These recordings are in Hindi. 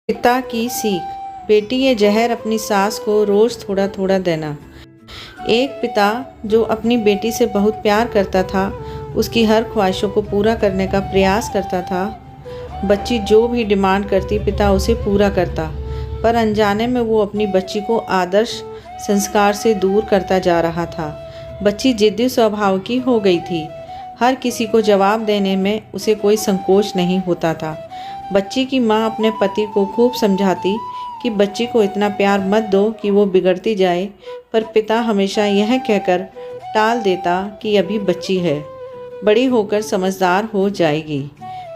पिता की सीख। बेटी ये जहर अपनी सास को रोज़ थोड़ा थोड़ा देना। एक पिता जो अपनी बेटी से बहुत प्यार करता था, उसकी हर ख्वाहिशों को पूरा करने का प्रयास करता था। बच्ची जो भी डिमांड करती पिता उसे पूरा करता, पर अनजाने में वो अपनी बच्ची को आदर्श संस्कार से दूर करता जा रहा था। बच्ची जिद्दी स्वभाव की हो गई थी। हर किसी को जवाब देने में उसे कोई संकोच नहीं होता था। बच्ची की माँ अपने पति को खूब समझाती कि बच्ची को इतना प्यार मत दो कि वो बिगड़ती जाए, पर पिता हमेशा यह कहकर टाल देता कि अभी बच्ची है, बड़ी होकर समझदार हो जाएगी।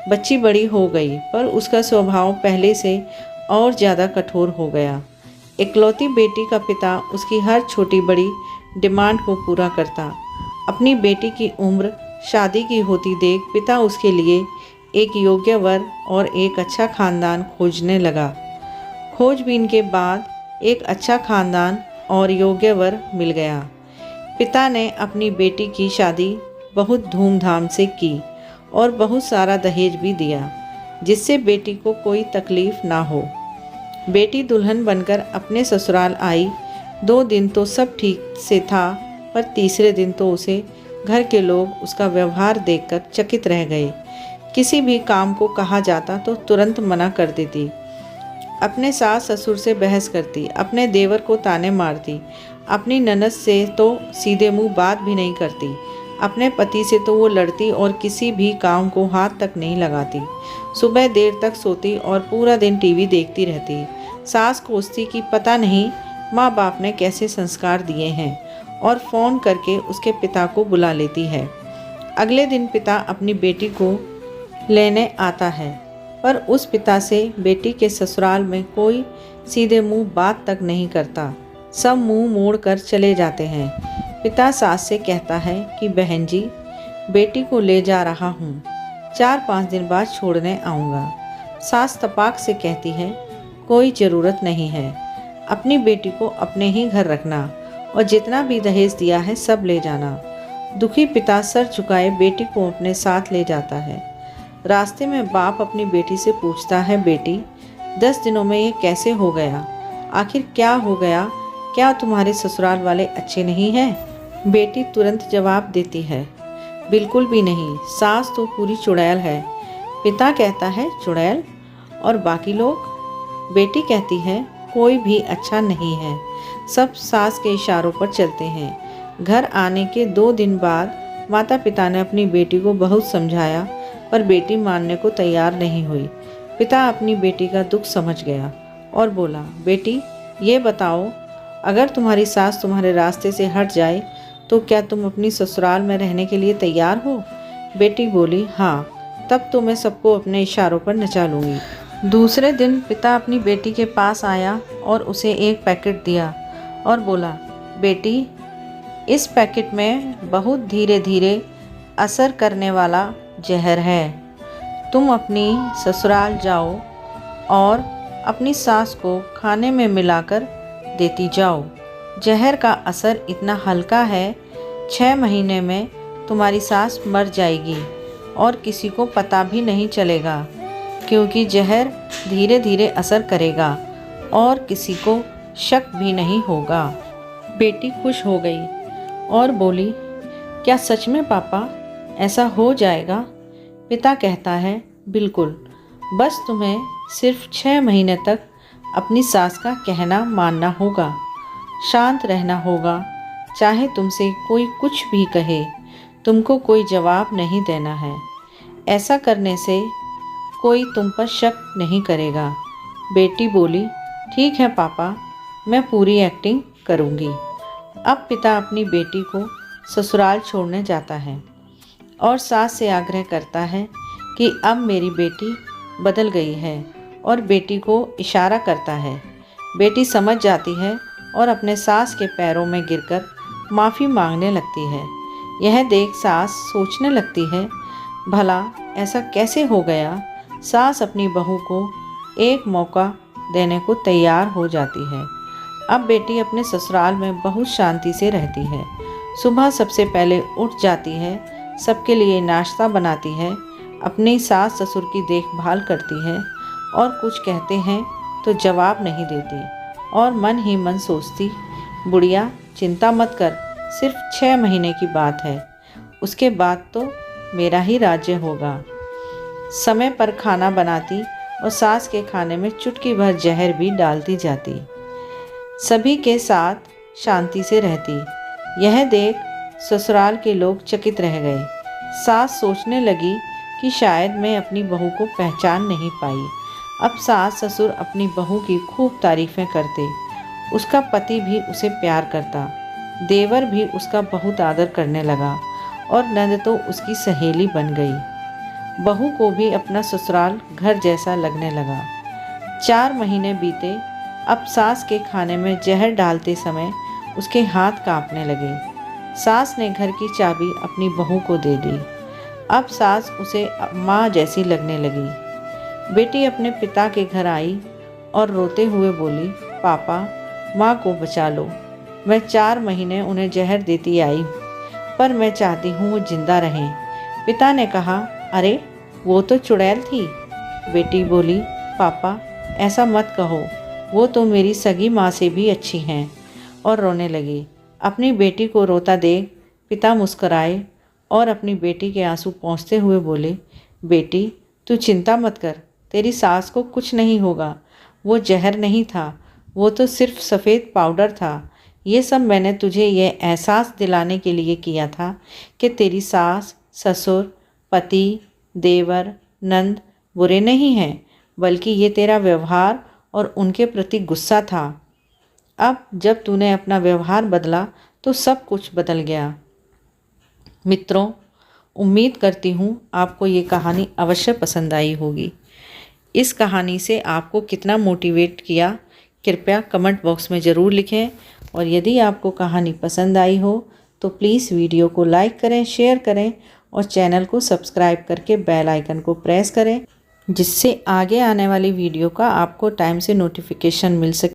बच्ची बड़ी हो गई, पर उसका स्वभाव पहले से और ज़्यादा कठोर हो गया। इकलौती बेटी का पिता उसकी हर छोटी बड़ी डिमांड को पूरा करता। अपनी बेटी की उम्र शादी की होती देख पिता उसके लिए एक योग्य वर और एक अच्छा खानदान खोजने लगा। खोजबीन के बाद एक अच्छा खानदान और योग्य वर मिल गया। पिता ने अपनी बेटी की शादी बहुत धूमधाम से की और बहुत सारा दहेज भी दिया, जिससे बेटी को कोई तकलीफ ना हो। बेटी दुल्हन बनकर अपने ससुराल आई। 2 दिन तो सब ठीक से था, पर तीसरे दिन तो उसे घर के लोग उसका व्यवहार देखकर चकित रह गए। किसी भी काम को कहा जाता तो तुरंत मना कर देती। अपने सास ससुर से बहस करती, अपने देवर को ताने मारती, अपनी ननद से तो सीधे मुंह बात भी नहीं करती। अपने पति से तो वो लड़ती और किसी भी काम को हाथ तक नहीं लगाती। सुबह देर तक सोती और पूरा दिन टीवी देखती रहती। सास कोसती कि पता नहीं माँ बाप ने कैसे संस्कार दिए हैं, और फ़ोन करके उसके पिता को बुला लेती है। अगले दिन पिता अपनी बेटी को लेने आता है, पर उस पिता से बेटी के ससुराल में कोई सीधे मुंह बात तक नहीं करता। सब मुंह मोड़ कर चले जाते हैं। पिता सास से कहता है कि बहन जी, बेटी को ले जा रहा हूँ, 4-5 दिन बाद छोड़ने आऊँगा। सास तपाक से कहती है, कोई ज़रूरत नहीं है, अपनी बेटी को अपने ही घर रखना और जितना भी दहेज दिया है सब ले जाना। दुखी पिता सर झुकाए बेटी को अपने साथ ले जाता है। रास्ते में बाप अपनी बेटी से पूछता है, बेटी 10 दिनों में ये कैसे हो गया? आखिर क्या हो गया? क्या तुम्हारे ससुराल वाले अच्छे नहीं हैं? बेटी तुरंत जवाब देती है, बिल्कुल भी नहीं, सास तो पूरी चुड़ैल है। पिता कहता है, चुड़ैल? और बाकी लोग? बेटी कहती है, कोई भी अच्छा नहीं है, सब सास के इशारों पर चलते हैं। घर आने के 2 दिन बाद माता पिता ने अपनी बेटी को बहुत समझाया, पर बेटी मानने को तैयार नहीं हुई। पिता अपनी बेटी का दुख समझ गया और बोला, बेटी ये बताओ, अगर तुम्हारी सास तुम्हारे रास्ते से हट जाए तो क्या तुम अपनी ससुराल में रहने के लिए तैयार हो? बेटी बोली, हाँ, तब तो मैं सबको अपने इशारों पर नचा लूँगी। दूसरे दिन पिता अपनी बेटी के पास आया और उसे एक पैकेट दिया और बोला, बेटी इस पैकेट में बहुत धीरे धीरे असर करने वाला जहर है। तुम अपनी ससुराल जाओ और अपनी सास को खाने में मिलाकर देती जाओ। जहर का असर इतना हल्का है, 6 महीने में तुम्हारी सास मर जाएगी और किसी को पता भी नहीं चलेगा, क्योंकि जहर धीरे धीरे असर करेगा और किसी को शक भी नहीं होगा। बेटी खुश हो गई और बोली, क्या सच में पापा ऐसा हो जाएगा? पिता कहता है, बिल्कुल, बस तुम्हें सिर्फ 6 महीने तक अपनी सास का कहना मानना होगा, शांत रहना होगा। चाहे तुमसे कोई कुछ भी कहे, तुमको कोई जवाब नहीं देना है। ऐसा करने से कोई तुम पर शक नहीं करेगा। बेटी बोली, ठीक है पापा, मैं पूरी एक्टिंग करूँगी। अब पिता अपनी बेटी को ससुराल छोड़ने जाता है और सास से आग्रह करता है कि अब मेरी बेटी बदल गई है, और बेटी को इशारा करता है। बेटी समझ जाती है और अपने सास के पैरों में गिरकर माफ़ी मांगने लगती है। यह देख सास सोचने लगती है, भला ऐसा कैसे हो गया? सास अपनी बहू को एक मौका देने को तैयार हो जाती है। अब बेटी अपने ससुराल में बहुत शांति से रहती है। सुबह सबसे पहले उठ जाती है, सबके लिए नाश्ता बनाती है, अपनी सास ससुर की देखभाल करती है और कुछ कहते हैं तो जवाब नहीं देती और मन ही मन सोचती, बुढ़िया चिंता मत कर, सिर्फ 6 महीने की बात है, उसके बाद तो मेरा ही राज्य होगा। समय पर खाना बनाती और सास के खाने में चुटकी भर जहर भी डालती जाती। सभी के साथ शांति से रहती। यह देख ससुराल के लोग चकित रह गए। सास सोचने लगी कि शायद मैं अपनी बहू को पहचान नहीं पाई। अब सास ससुर अपनी बहू की खूब तारीफ़ें करते। उसका पति भी उसे प्यार करता। देवर भी उसका बहुत आदर करने लगा और नंद तो उसकी सहेली बन गई। बहू को भी अपना ससुराल घर जैसा लगने लगा। 4 महीने बीते। अब सास के खाने में जहर डालते समय उसके हाथ कांपने लगे। सास ने घर की चाबी अपनी बहू को दे दी। अब सास उसे माँ जैसी लगने लगी। बेटी अपने पिता के घर आई और रोते हुए बोली, पापा माँ को बचा लो। मैं 4 महीने उन्हें जहर देती आई, पर मैं चाहती हूँ वो जिंदा रहें। पिता ने कहा, अरे वो तो चुड़ैल थी। बेटी बोली, पापा ऐसा मत कहो, वो तो मेरी सगी माँ से भी अच्छी हैं, और रोने लगी। अपनी बेटी को रोता देख पिता मुस्कराए और अपनी बेटी के आंसू पोंछते हुए बोले, बेटी तू चिंता मत कर, तेरी सास को कुछ नहीं होगा। वो जहर नहीं था, वो तो सिर्फ सफ़ेद पाउडर था। ये सब मैंने तुझे ये एहसास दिलाने के लिए किया था कि तेरी सास, ससुर, पति, देवर, नंद बुरे नहीं हैं, बल्कि ये तेरा व्यवहार और उनके प्रति गुस्सा था। अब जब तूने अपना व्यवहार बदला तो सब कुछ बदल गया। मित्रों, उम्मीद करती हूँ आपको ये कहानी अवश्य पसंद आई होगी। इस कहानी से आपको कितना मोटिवेट किया, कृपया कमेंट बॉक्स में ज़रूर लिखें। और यदि आपको कहानी पसंद आई हो तो प्लीज़ वीडियो को लाइक करें, शेयर करें और चैनल को सब्सक्राइब करके बेल आइकन को प्रेस करें, जिससे आगे आने वाली वीडियो का आपको टाइम से नोटिफिकेशन मिल सके।